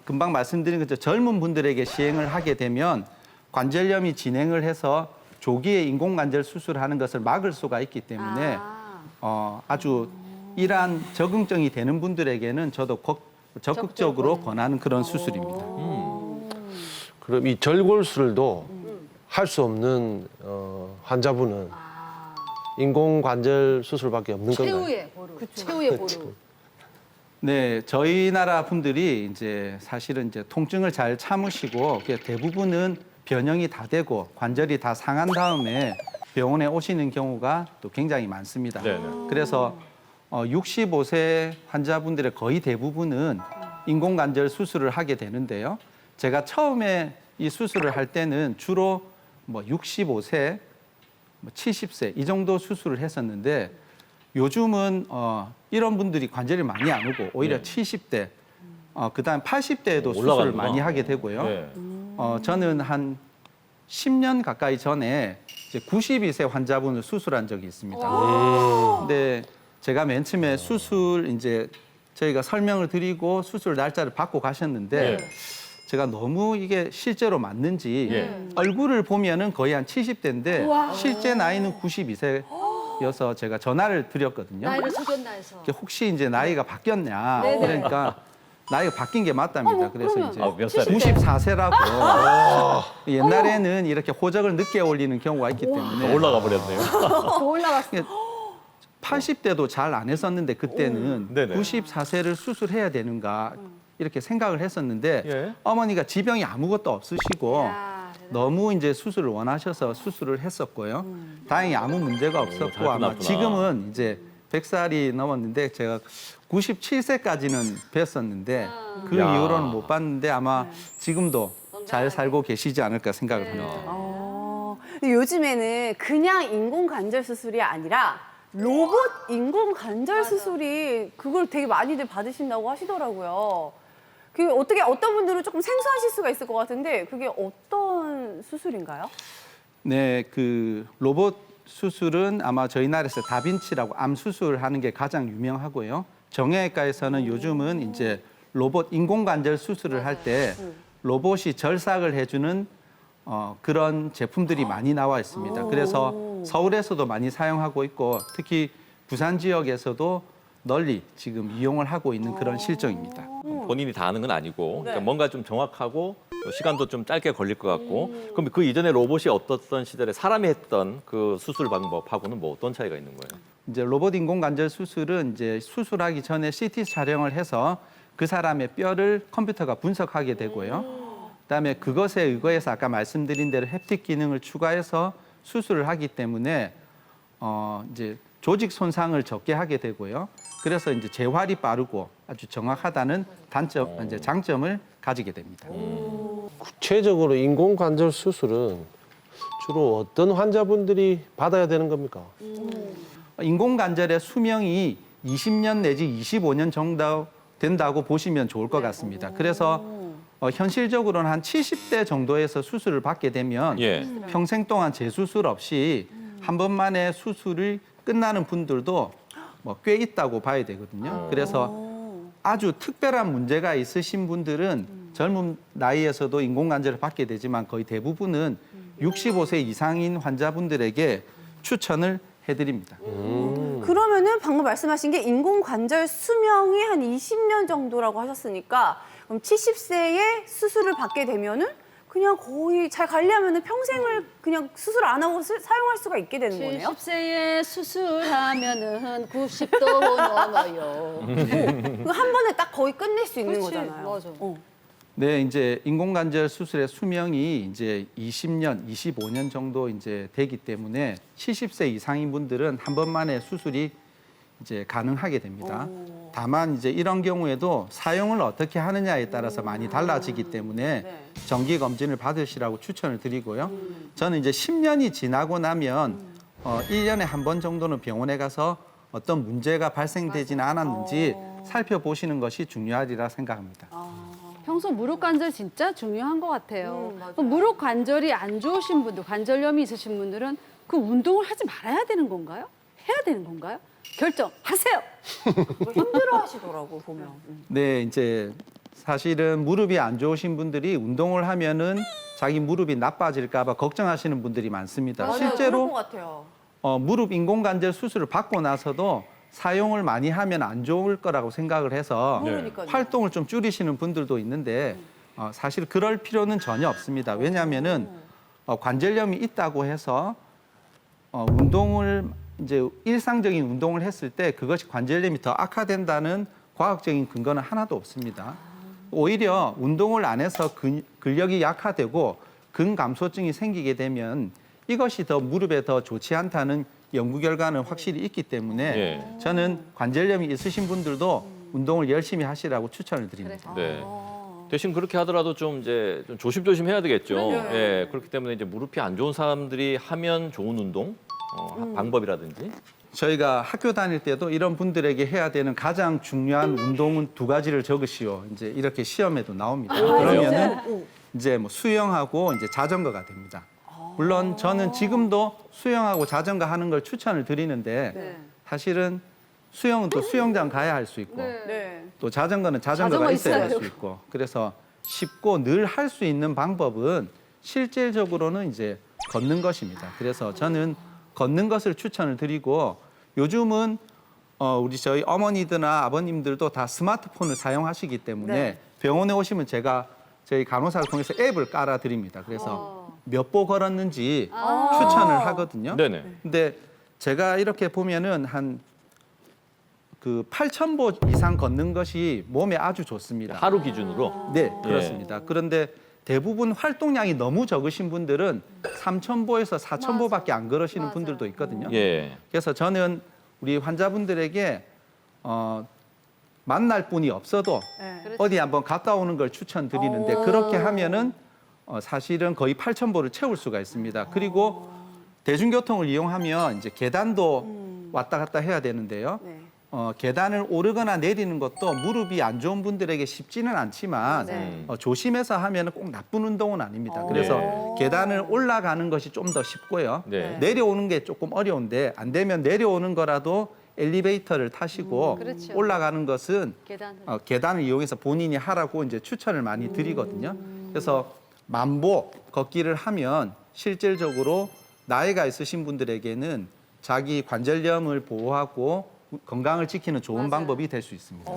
금방 말씀드린 것처럼 젊은 분들에게 시행을 하게 되면 관절염이 진행을 해서 조기에 인공관절 수술하는 것을 막을 수가 있기 때문에 아주 이러한 적응증이 되는 분들에게는 저도 적극적으로 권하는 그런 수술입니다.
그럼 이 절골술도 할 수 없는 환자분은 인공관절 수술밖에 없는 건가요?
최후의 보루. 최후의 보루.
네, 저희 나라 분들이 이제 사실은 이제 통증을 잘 참으시고 대부분은 변형이 다 되고 관절이 다 상한 다음에 병원에 오시는 경우가 또 굉장히 많습니다.
네네.
그래서 65세 환자분들의 거의 대부분은 인공관절 수술을 하게 되는데요. 제가 처음에 이 수술을 할 때는 주로 65세, 70세 이 정도 수술을 했었는데 요즘은 이런 분들이 관절이 많이 안 오고 오히려
네.
70대, 그다음 80대에도 수술을
올라가는구나.
많이 하게 되고요.
네.
저는 한 10년 가까이 전에 이제 92세 환자분을 수술한 적이 있습니다. 근데 제가 맨 처음에 수술 이제 저희가 설명을 드리고 수술 날짜를 받고 가셨는데 제가 너무 이게 실제로 맞는지 얼굴을 보면은 거의 한 70대인데 실제 나이는 92세여서 제가 전화를 드렸거든요.
나이를 속였나 해서.
혹시 이제 나이가 바뀌었냐.
네네.
그러니까 나이가 바뀐 게 맞답니다. 그래서
그러면
이제
몇 살이에요?
94세라고 옛날에는 이렇게 호적을 늦게 올리는 경우가 있기 때문에
올라가 버렸네요.
더 올라갔어.
80대도 잘 안 했었는데 그때는
네네.
94세를 수술해야 되는가 이렇게 생각을 했었는데
예.
어머니가 지병이 아무것도 없으시고
야,
너무 이제 수술을 원하셔서 수술을 했었고요. 다행히 아무 문제가 없었고
잘
아마
끝났구나.
지금은 이제 100살이 넘었는데 제가 97세까지는 뵀었는데 그
야.
이후로는 못 봤는데 아마 지금도 잘 살고 계시지 않을까 생각을 합니다.
근데 요즘에는 그냥 인공 관절 수술이 아니라 로봇 인공 관절 수술이 그걸 되게 많이들 받으신다고 하시더라고요. 그 어떻게 어떤 분들은 조금 생소하실 수가 있을 것 같은데 그게 어떤 수술인가요?
네, 그 로봇 수술은 아마 저희 나라에서 다빈치라고 암 수술하는 게 가장 유명하고요. 정형외과에서는 요즘은 이제 로봇 인공관절 수술을 할 때 로봇이 절삭을 해주는 그런 제품들이 많이 나와 있습니다. 그래서 서울에서도 많이 사용하고 있고 특히 부산 지역에서도 널리 지금 이용을 하고 있는 그런 실정입니다.
본인이 다 아는 건 아니고 그러니까 뭔가 좀 정확하고 또 시간도 좀 짧게 걸릴 것 같고 그럼 그 이전에 로봇이 어떻던 시절에 사람이 했던 그 수술 방법하고는 뭐 어떤 차이가 있는 거예요?
이제 로봇 인공관절 수술은 이제 수술하기 전에 CT 촬영을 해서 그 사람의 뼈를 컴퓨터가 분석하게 되고요. 그다음에 그것에 의거해서 아까 말씀드린 대로 햅틱 기능을 추가해서 수술을 하기 때문에 이제 조직 손상을 적게 하게 되고요. 그래서 이제 재활이 빠르고 아주 정확하다는 단점, 이제 장점을 가지게 됩니다.
구체적으로 인공관절 수술은 주로 어떤 환자분들이 받아야 되는 겁니까?
인공관절의 수명이 20년 내지 25년 정도 된다고 보시면 좋을 것 같습니다. 그래서 현실적으로는 한 70대 정도에서 수술을 받게 되면
예.
평생 동안 재수술 없이 한 번만에 수술이 끝나는 분들도 뭐 꽤 있다고 봐야 되거든요. 그래서 아주 특별한 문제가 있으신 분들은 젊은 나이에서도 인공관절을 받게 되지만 거의 대부분은 65세 이상인 환자분들에게 추천을 해드립니다.
그러면은 방금 말씀하신 게 인공 관절 수명이 한 20년 정도라고 하셨으니까 그럼 70세에 수술을 받게 되면은 그냥 거의 잘 관리하면은 평생을 그냥 수술 안 하고 사용할 수가 있게 되는 거네요.
70세에 수술하면은 90도 넘어요.
그 한 번에 딱 거의 끝낼 수 있는
그렇지,
거잖아요.
맞아.
네, 이제 인공관절 수술의 수명이 이제 20년, 25년 정도 이제 되기 때문에 70세 이상인 분들은 한 번만에 수술이 이제 가능하게 됩니다. 다만 이제 이런 경우에도 사용을 어떻게 하느냐에 따라서 많이 달라지기 때문에 정기 검진을 받으시라고 추천을 드리고요. 저는 이제 10년이 지나고 나면 1년에 한 번 정도는 병원에 가서 어떤 문제가 발생되지는 않았는지 살펴보시는 것이 중요하리라 생각합니다.
평소 무릎 관절 진짜 중요한 것 같아요. 그럼 무릎 관절이 안 좋으신 분들, 관절염이 있으신 분들은 그 운동을 하지 말아야 되는 건가요? 해야 되는 건가요? 결정하세요.
힘들어 하시더라고, 보면.
네, 이제 사실은 무릎이 안 좋으신 분들이 운동을 하면은 자기 무릎이 나빠질까 봐 걱정하시는 분들이 많습니다.
맞아요, 그럴 것
실제로
같아요.
무릎 인공관절 수술을 받고 나서도 사용을 많이 하면 안 좋을 거라고 생각을 해서
그러니까요.
활동을 좀 줄이시는 분들도 있는데 사실 그럴 필요는 전혀 없습니다. 왜냐하면은 관절염이 있다고 해서 운동을 이제 일상적인 운동을 했을 때 그것이 관절염이 더 악화된다는 과학적인 근거는 하나도 없습니다. 오히려 운동을 안 해서 근력이 약화되고 근감소증이 생기게 되면 이것이 더 무릎에 더 좋지 않다는 연구 결과는 확실히 있기 때문에
예.
저는 관절염이 있으신 분들도 운동을 열심히 하시라고 추천을 드립니다.
네. 대신 그렇게 하더라도 좀 이제 좀 조심조심 해야 되겠죠.
그럼요.
예. 그렇기 때문에 이제 무릎이 안 좋은 사람들이 하면 좋은 운동 방법이라든지.
저희가 학교 다닐 때도 이런 분들에게 해야 되는 가장 중요한 운동은 2가지를 적으시오. 이제 이렇게 시험에도 나옵니다. 그러면은 이제 뭐 수영하고 이제 자전거가 됩니다. 물론 저는 지금도 수영하고 자전거 하는 걸 추천을 드리는데
네.
사실은 수영은 또 수영장 가야 할 수 있고
네.
또 자전거는 자전거가
자전거
있어야 할
있어야
수 있고 그래서 쉽고 늘 할 수 있는 방법은 실질적으로는 이제 걷는 것입니다. 그래서 저는 걷는 것을 추천을 드리고 요즘은 우리 저희 어머니들이나 아버님들도 다 스마트폰을 사용하시기 때문에
네.
병원에 오시면 제가 저희 간호사를 통해서 앱을 깔아 드립니다. 그래서 몇 보 걸었는지 추천을 하거든요.
네네.
근데 제가 이렇게 보면은 한 그 8,000보 이상 걷는 것이 몸에 아주 좋습니다.
하루 기준으로.
네, 그렇습니다. 그런데 대부분 활동량이 너무 적으신 분들은 3,000보에서 4,000보밖에 안 걸으시는 분들도 있거든요.
예.
그래서 저는 우리 환자분들에게 만날 분이 없어도
네.
어디 한번 갔다 오는 걸 추천드리는데 그렇게 하면은 사실은 거의 8,000보를 채울 수가 있습니다. 그리고 대중교통을 이용하면 이제 계단도 왔다 갔다 해야 되는데요.
네.
계단을 오르거나 내리는 것도 무릎이 안 좋은 분들에게 쉽지는 않지만
네.
조심해서 하면 꼭 나쁜 운동은 아닙니다. 그래서 계단을 올라가는 것이 좀 더 쉽고요.
네.
내려오는 게 조금 어려운데 안 되면 내려오는 거라도 엘리베이터를 타시고
그렇죠.
올라가는 것은
계단을.
계단을 이용해서 본인이 하라고 이제 추천을 많이 드리거든요. 그래서 만보 걷기를 하면 실질적으로 나이가 있으신 분들에게는 자기 관절염을 보호하고 건강을 지키는 좋은 방법이 될 수 있습니다.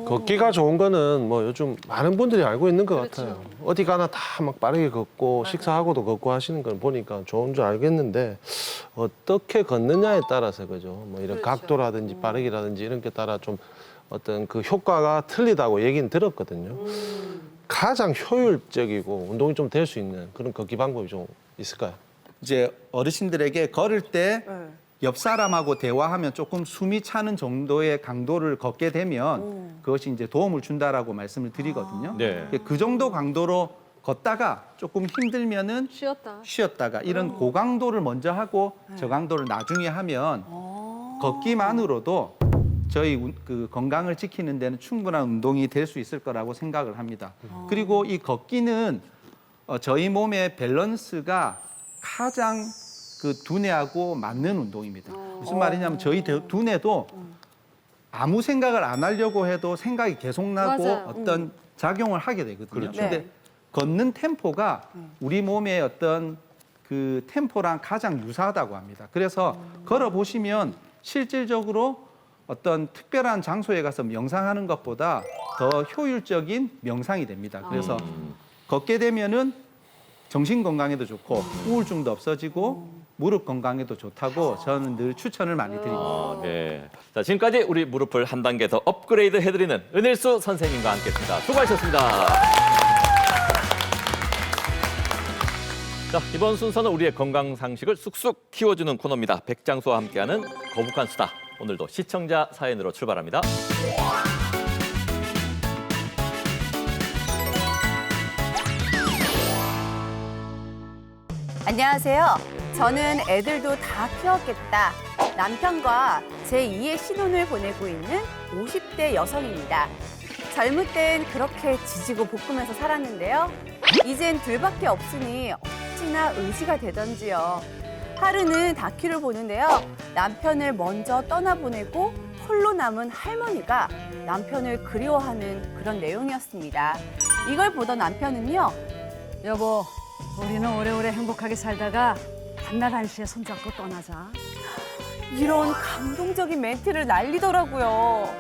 걷기가 좋은 거는 뭐 요즘 많은 분들이 알고 있는 것 같아요. 어디 가나 다 막 빠르게 걷고 식사하고도 걷고 하시는 걸 보니까 좋은 줄 알겠는데 어떻게 걷느냐에 따라서 그죠. 뭐 이런 각도라든지 빠르기라든지 이런 게 따라 좀 어떤 그 효과가 틀리다고 얘기는 들었거든요. 가장 효율적이고 운동이 좀 될 수 있는 그런 걷기 방법이 좀 있을까요?
이제 어르신들에게 걸을 때
네.
옆 사람하고 대화하면 조금 숨이 차는 정도의 강도를 걷게 되면 그것이 이제 도움을 준다라고 말씀을 드리거든요.
네.
그 정도 강도로 걷다가 조금 힘들면은 쉬었다가 이런 고강도를 먼저 하고 저강도를 나중에 하면 걷기만으로도 저희 그 건강을 지키는 데는 충분한 운동이 될 수 있을 거라고 생각을 합니다. 그리고 이 걷기는 저희 몸의 밸런스가 가장 그 두뇌하고 맞는 운동입니다. 무슨 말이냐면 저희 두뇌도 아무 생각을 안 하려고 해도 생각이 계속 나고
맞아요.
어떤 작용을 하게 되거든요.
그렇죠.
근데
네.
걷는 템포가 우리 몸의 어떤 그 템포랑 가장 유사하다고 합니다. 그래서 걸어 보시면 실질적으로 어떤 특별한 장소에 가서 명상하는 것보다 더 효율적인 명상이 됩니다. 그래서 걷게 되면은 정신 건강에도 좋고 우울증도 없어지고 무릎 건강에도 좋다고 저는 늘 추천을 많이 드립니다.
아, 네. 자, 지금까지 우리 무릎을 한 단계 더 업그레이드 해드리는 은일수 선생님과 함께했습니다. 수고하셨습니다. 자, 이번 순서는 우리의 건강 상식을 쑥쑥 키워주는 코너입니다. 백장수와 함께하는 거북한 수다. 오늘도 시청자 사연으로 출발합니다.
안녕하세요. 저는 애들도 다 키웠겠다. 남편과 제2의 신혼을 보내고 있는 50대 여성입니다. 젊을 땐 그렇게 지지고 볶으면서 살았는데요. 이젠 둘밖에 없으니 어찌나 의지가 되던지요. 하루는 다큐를 보는데요. 남편을 먼저 떠나보내고 홀로 남은 할머니가 남편을 그리워하는 그런 내용이었습니다. 이걸 보던 남편은요.
여보, 우리는 오래오래 행복하게 살다가 한날 한시에 손잡고 떠나자.
이런 감동적인 멘트를 날리더라고요.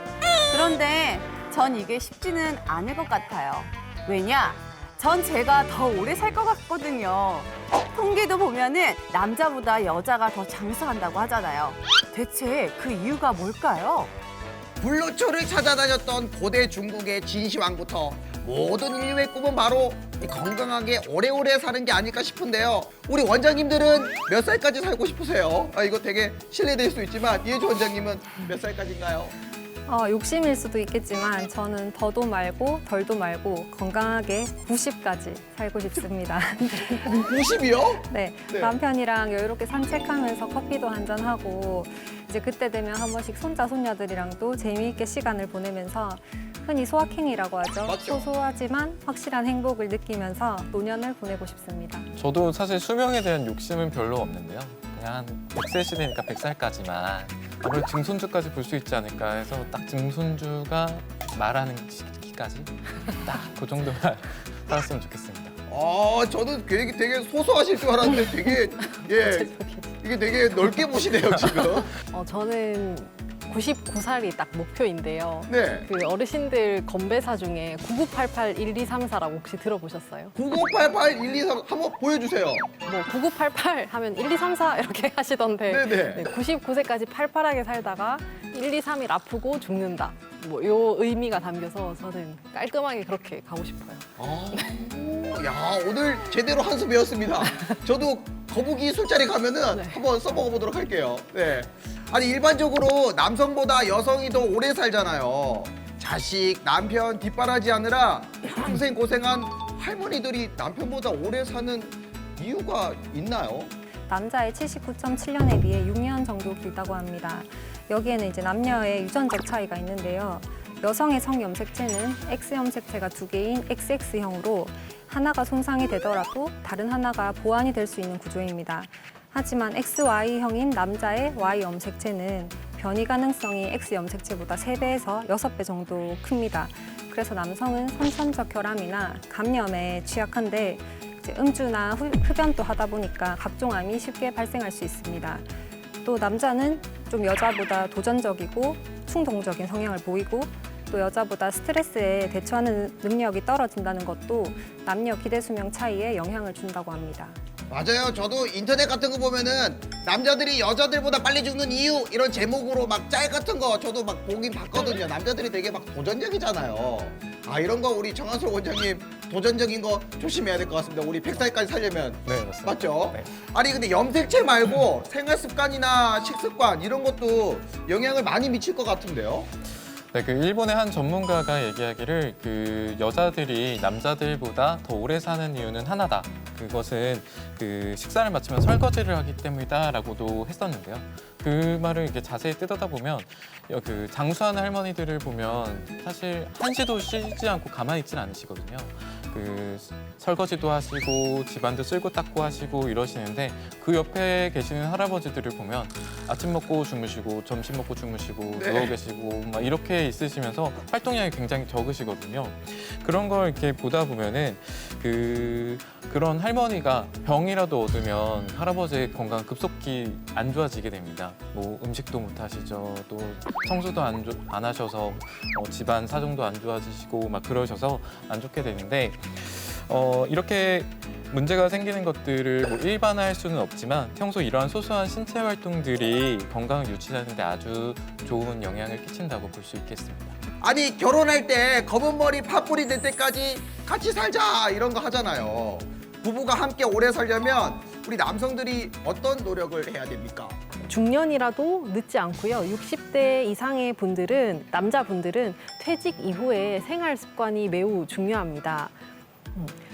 그런데 전 이게 쉽지는 않을 것 같아요. 왜냐? 전 제가 더 오래 살 것 같거든요. 통계도 보면은 남자보다 여자가 더 장수한다고 하잖아요. 대체 그 이유가 뭘까요?
불로초를 찾아다녔던 고대 중국의 진시황부터 모든 인류의 꿈은 바로 이 건강하게 오래오래 사는 게 아닐까 싶은데요. 우리 원장님들은 몇 살까지 살고 싶으세요? 이거 되게 실례될 수 있지만 이혜주 원장님은 몇 살까지인가요?
욕심일 수도 있겠지만 저는 더도 말고 덜도 말고 건강하게 90까지 살고 싶습니다.
90이요?
네,
네.
남편이랑 여유롭게 산책하면서 커피도 한잔하고 이제 그때 되면 한 번씩 손자 손녀들이랑도 재미있게 시간을 보내면서 흔히 소확행이라고 하죠.
맞죠?
소소하지만 확실한 행복을 느끼면서 노년을 보내고 싶습니다.
저도 사실 수명에 대한 욕심은 별로 없는데요. 그냥 한 100세 시대니까 100살까지만 아무래도 증손주까지 볼 수 있지 않을까 해서 딱 증손주가 말하는 시기까지 딱 그 정도만 살았으면 좋겠습니다.
저는 되게 소소하실 줄 알았는데 되게 이게 되게 넓게 보시네요 지금.
저는 99살이 딱 목표인데요.
네.
그 어르신들 건배사 중에 9988-1234라고 혹시 들어보셨어요?
9988-123 한번 보여주세요.
뭐 9988 하면 1234 이렇게 하시던데
네네.
99세까지 팔팔하게 살다가 123일 아프고 죽는다. 뭐 요 의미가 담겨서 저는 깔끔하게 그렇게 가고 싶어요.
야 오늘 제대로 한 수 배웠습니다. 저도 거북이 술자리 가면은
네.
한번 써먹어 보도록 할게요. 네. 아니 일반적으로 남성보다 여성이 더 오래 살잖아요. 자식, 남편 뒷바라지하느라 평생 고생한 할머니들이 남편보다 오래 사는 이유가 있나요?
남자의 79.7년에 비해 6년 정도 길다고 합니다. 여기에는 이제 남녀의 유전적 차이가 있는데요. 여성의 성염색체는 X염색체가 2개인 XX형으로 하나가 손상이 되더라도 다른 하나가 보완이 될 수 있는 구조입니다. 하지만 XY형인 남자의 Y염색체는 변이 가능성이 X염색체보다 3배에서 6배 정도 큽니다. 그래서 남성은 선천적 결함이나 감염에 취약한데 이제 음주나 흡연도 하다 보니까 각종암이 쉽게 발생할 수 있습니다. 또 남자는 좀 여자보다 도전적이고 충동적인 성향을 보이고 또 여자보다 스트레스에 대처하는 능력이 떨어진다는 것도 남녀 기대 수명 차이에 영향을 준다고 합니다.
맞아요. 저도 인터넷 같은 거 보면은 남자들이 여자들보다 빨리 죽는 이유 이런 제목으로 막 짤 같은 거 저도 막 보긴 봤거든요. 남자들이 되게 막 도전적이잖아요. 이런 거 우리 정한솔 원장님 도전적인 거 조심해야 될 것 같습니다. 우리 100살까지 살려면.
네, 맞습니다.
맞죠?
네.
아니 근데 염색체 말고 생활 습관이나 식습관 이런 것도 영향을 많이 미칠 것 같은데요.
네, 그 일본의 한 전문가가 얘기하기를 그 여자들이 남자들보다 더 오래 사는 이유는 하나다. 그것은 그 식사를 마치면 설거지를 하기 때문이다라고도 했었는데요. 그 말을 이렇게 자세히 뜯어다 보면 그 장수하는 할머니들을 보면 사실 한시도 쉬지 않고 가만히 있지는 않으시거든요. 그 설거지도 하시고 집안도 쓸고 닦고 하시고 이러시는데 그 옆에 계시는 할아버지들을 보면 아침 먹고 주무시고 점심 먹고 주무시고
네.
누워 계시고 막 이렇게 있으시면서 활동량이 굉장히 적으시거든요. 그런 걸 이렇게 보다 보면은 그런 할머니가 병이라도 얻으면 할아버지의 건강 급속히 안 좋아지게 됩니다. 뭐 음식도 못 하시죠. 또 청소도 안 하셔서 집안 사정도 안 좋아지시고 막 그러셔서 안 좋게 되는데 이렇게 문제가 생기는 것들을 뭐 일반화할 수는 없지만 평소 이러한 소소한 신체 활동들이 건강을 유지하는 데 아주 좋은 영향을 끼친다고 볼 수 있겠습니다.
아니 결혼할 때 검은 머리 팥불이 될 때까지 같이 살자 이런 거 하잖아요. 부부가 함께 오래 살려면 우리 남성들이 어떤 노력을 해야 됩니까?
중년이라도 늦지 않고요. 60대 이상의 분들은 남자분들은 퇴직 이후에 생활 습관이 매우 중요합니다.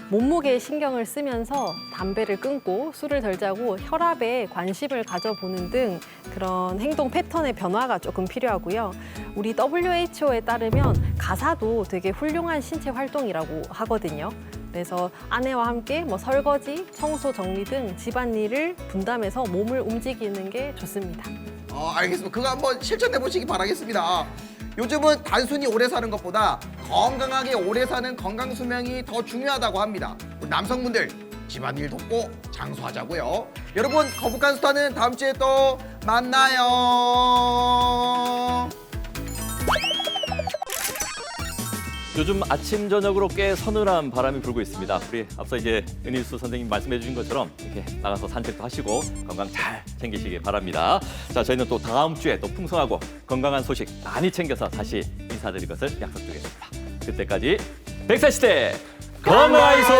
몸무게에 신경을 쓰면서 담배를 끊고 술을 덜 자고 혈압에 관심을 가져보는 등 그런 행동 패턴의 변화가 조금 필요하고요. 우리 WHO에 따르면 가사도 되게 훌륭한 신체 활동이라고 하거든요. 그래서 아내와 함께 뭐 설거지, 청소, 정리 등 집안일을 분담해서 몸을 움직이는 게 좋습니다.
알겠습니다. 그거 한번 실천해 보시기 바라겠습니다. 요즘은 단순히 오래 사는 것보다 건강하게 오래 사는 건강 수명이 더 중요하다고 합니다. 우리 남성분들 집안일 돕고 장수하자고요. 여러분 거북한 스타는 다음 주에 또 만나요.
요즘 아침 저녁으로 꽤 서늘한 바람이 불고 있습니다. 우리 앞서 이제 은희수 선생님 말씀해 주신 것처럼 이렇게 나가서 산책도 하시고 건강 잘 챙기시기 바랍니다. 자, 저희는 또 다음 주에 또 풍성하고 건강한 소식 많이 챙겨서 다시 인사드릴 것을 약속드리겠습니다. 그때까지 100살 시대 건강하이소!